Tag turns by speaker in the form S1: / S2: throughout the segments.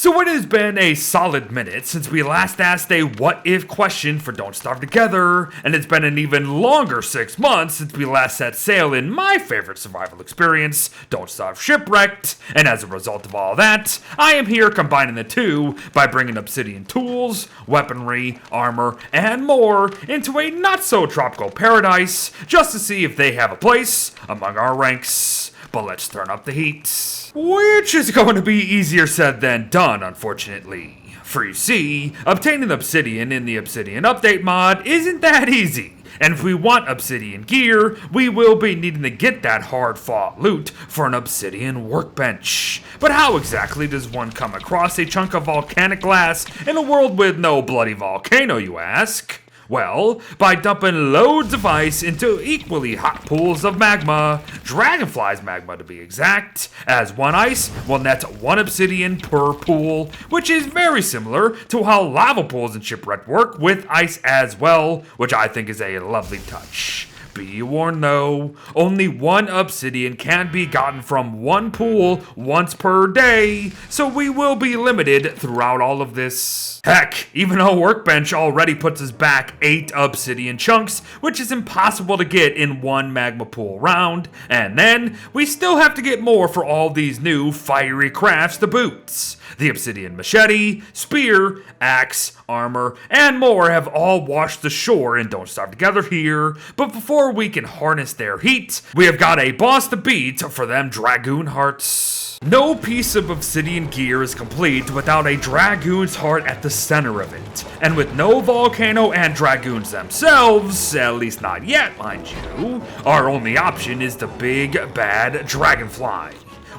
S1: So it has been a solid minute since we last asked a what-if question for Don't Starve Together, and it's been an even longer 6 months since we last set sail in my favorite survival experience, Don't Starve Shipwrecked, and as a result of all that, I am here combining the two by bringing Obsidian tools, weaponry, armor, and more into a not-so-tropical paradise just to see if they have a place among our ranks. But let's turn up the heat. Which is going to be easier said than done, unfortunately. For you see, obtaining Obsidian in the Obsidian Update mod isn't that easy. And if we want Obsidian gear, we will be needing to get that hard-fought loot for an Obsidian workbench. But how exactly does one come across a chunk of volcanic glass in a world with no bloody volcano, you ask? Well, by dumping loads of ice into equally hot pools of magma, dragonflies magma to be exact, as one ice will net one obsidian per pool, which is very similar to how lava pools in Shipwrecked work with ice as well, which I think is a lovely touch. Be warned though, only one obsidian can be gotten from one pool once per day, so we will be limited throughout all of this. Heck, even a workbench already puts us back 8 obsidian chunks, which is impossible to get in one magma pool round, and then we still have to get more for all these new fiery crafts to boot. The obsidian machete, spear, axe, armor, and more have all washed ashore and Don't Starve Together here, but before we can harness their heat, we have got a boss to beat for them dragoon hearts. No piece of obsidian gear is complete without a dragoon's heart at the center of it, and with no volcano and dragoons themselves, at least not yet, mind you, our only option is the big bad dragonfly.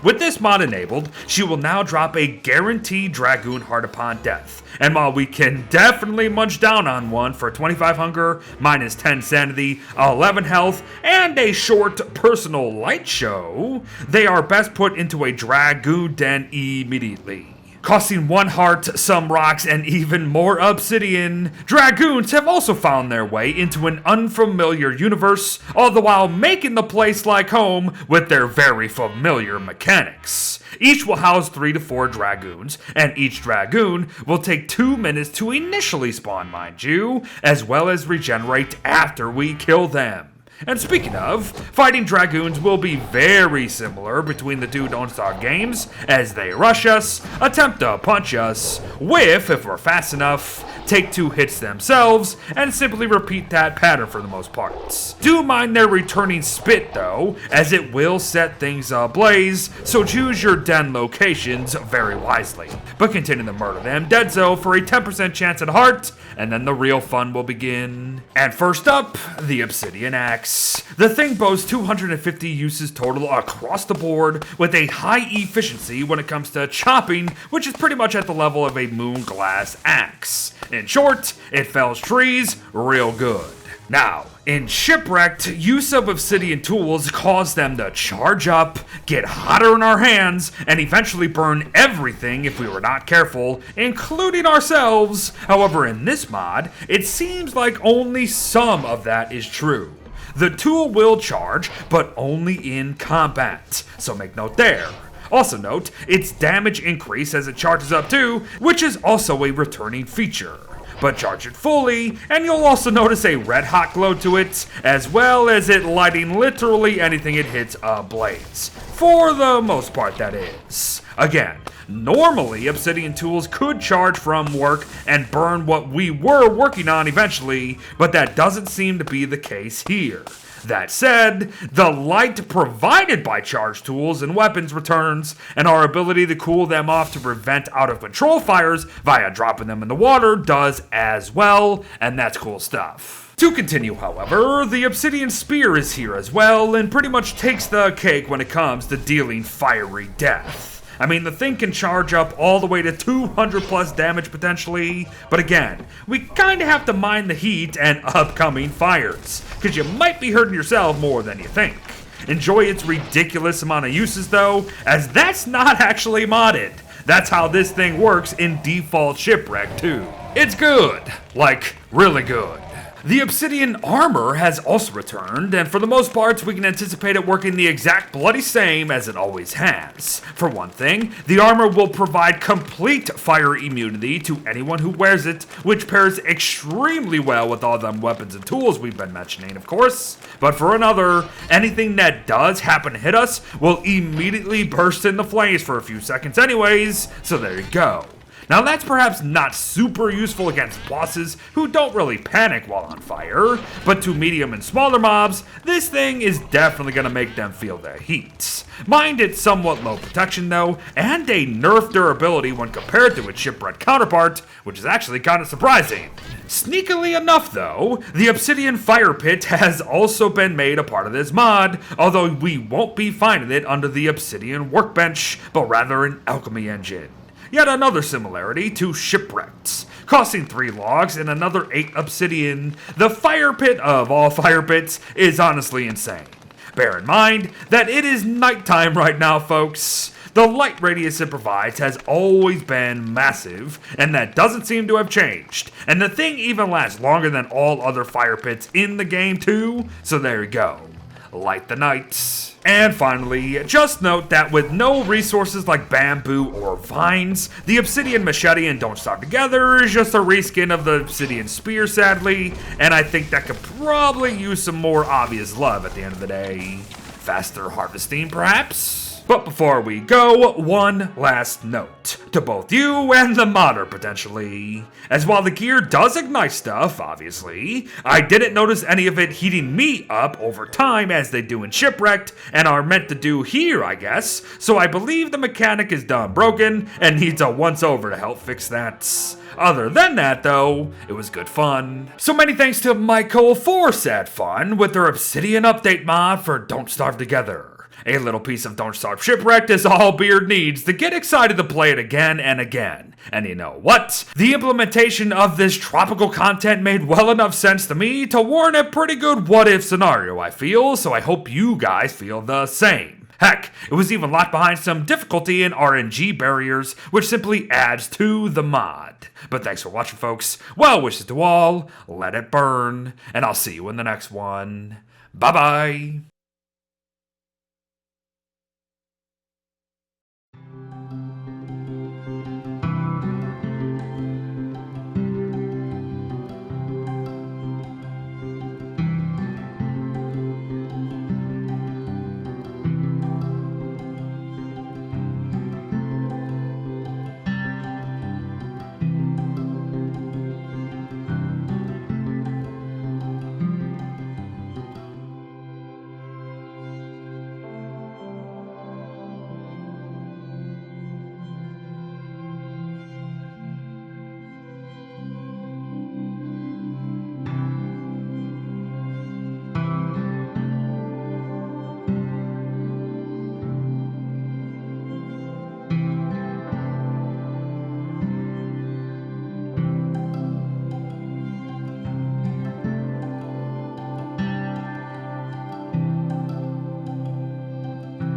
S1: With this mod enabled, she will now drop a guaranteed dragoon heart upon death. And while we can definitely munch down on one for 25 hunger, minus 10 sanity, 11 health, and a short personal light show, they are best put into a dragoon den immediately. Costing 1 heart, some rocks, and even more obsidian, dragoons have also found their way into an unfamiliar universe, all the while making the place like home with their very familiar mechanics. Each will house 3 to 4 dragoons, and each dragoon will take 2 minutes to initially spawn, mind you, as well as regenerate after we kill them. And speaking of, fighting dragoons will be very similar between the two Don't Starve games, as they rush us, attempt to punch us, whiff if we're fast enough, take 2 hits themselves, and simply repeat that pattern for the most part. Do mind their returning spit though, as it will set things ablaze, so choose your den locations very wisely. But continue to murder them deadzo for a 10% chance at heart, and then the real fun will begin. And first up, the Obsidian Axe. The thing boasts 250 uses total across the board, with a high efficiency when it comes to chopping, which is pretty much at the level of a moon glass axe. In short, it fells trees real good. Now, in Shipwrecked, use of obsidian tools cause them to charge up, get hotter in our hands, and eventually burn everything if we were not careful, including ourselves. However, in this mod, it seems like only some of that is true. The tool will charge, but only in combat, so make note there. Also note, its damage increase as it charges up too, which is also a returning feature. But charge it fully, and you'll also notice a red hot glow to it, as well as it lighting literally anything it hits ablaze. For the most part, that is. Again, normally obsidian tools could charge from work and burn what we were working on eventually, but that doesn't seem to be the case here. That said, the light provided by charged tools and weapons returns, and our ability to cool them off to prevent out-of-control fires via dropping them in the water does as well, and that's cool stuff. To continue, however, the Obsidian Spear is here as well, and pretty much takes the cake when it comes to dealing fiery death. I mean, the thing can charge up all the way to 200 plus damage potentially, but again, we kinda have to mind the heat and upcoming fires, cause you might be hurting yourself more than you think. Enjoy its ridiculous amount of uses though, as that's not actually modded. That's how this thing works in default Shipwreck too. It's good, like really good. The Obsidian armor has also returned, and for the most part, we can anticipate it working the exact bloody same as it always has. For one thing, the armor will provide complete fire immunity to anyone who wears it, which pairs extremely well with all them weapons and tools we've been mentioning, of course. But for another, anything that does happen to hit us will immediately burst into flames for a few seconds anyways, so there you go. Now that's perhaps not super useful against bosses who don't really panic while on fire, but to medium and smaller mobs, this thing is definitely going to make them feel the heat. Mind its somewhat low protection though, and a nerf durability when compared to its Shipwrecked counterpart, which is actually kind of surprising. Sneakily enough though, the Obsidian Fire Pit has also been made a part of this mod, although we won't be finding it under the Obsidian Workbench, but rather an alchemy engine. Yet another similarity to Shipwrecked. Costing 3 logs and another 8 obsidian, the fire pit of all fire pits is honestly insane. Bear in mind that it is nighttime right now, folks. The light radius it provides has always been massive, and that doesn't seem to have changed. And the thing even lasts longer than all other fire pits in the game too, so there you go. Light the nights. And finally, just note that with no resources like bamboo or vines, the Obsidian Machete and Don't Starve Together is just a reskin of the Obsidian Spear, sadly, and I think that could probably use some more obvious love at the end of the day. Faster harvesting, perhaps? But before we go, one last note to both you and the modder, potentially. As while the gear does ignite stuff, obviously, I didn't notice any of it heating me up over time as they do in Shipwrecked and are meant to do here, I guess, so I believe the mechanic is done broken and needs a once-over to help fix that. Other than that, though, it was good fun. So many thanks to Michael for said fun with their Obsidian update mod for Don't Starve Together. A little piece of Don't Starve Shipwrecked is all Beard needs to get excited to play it again and again. And you know what? The implementation of this tropical content made well enough sense to me to warrant a pretty good what-if scenario, I feel, so I hope you guys feel the same. Heck, it was even locked behind some difficulty in RNG barriers, which simply adds to the mod. But thanks for watching, folks. Well wishes to all, let it burn, and I'll see you in the next one. Bye-bye.